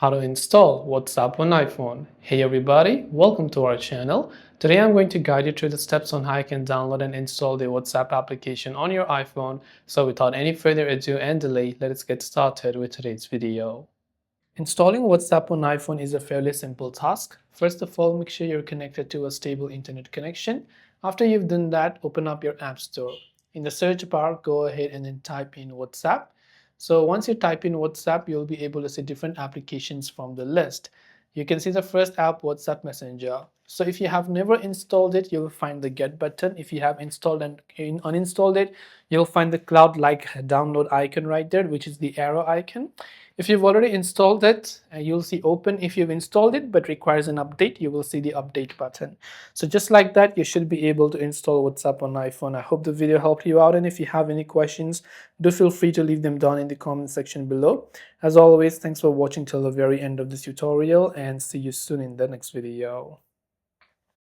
How to install WhatsApp on iPhone. Hey everybody, welcome to our channel. Today I'm going to guide you through the steps on how you can download and install the WhatsApp application on your iPhone. So without any further ado and delay, let's get started with today's video. Installing WhatsApp on iPhone is a fairly simple task. First of all, make sure you're connected to a stable internet connection. After you've done that, open up your App Store. In the search bar, go ahead and then type in WhatsApp. So once you type in WhatsApp, you'll be able to see different applications from the list. You can see the first app, WhatsApp Messenger. So if you have never installed it, you'll find the Get button. If you have installed and uninstalled it, you'll find the cloud-like download icon right there, which is the arrow icon. If you've already installed it, you'll see Open. If you've installed it but requires an update, you will see the Update button. So just like that, you should be able to install WhatsApp on iPhone. I hope the video helped you out, and if you have any questions, do feel free to leave them down in the comment section below. As always, thanks for watching till the very end of this tutorial, and see you soon in the next video.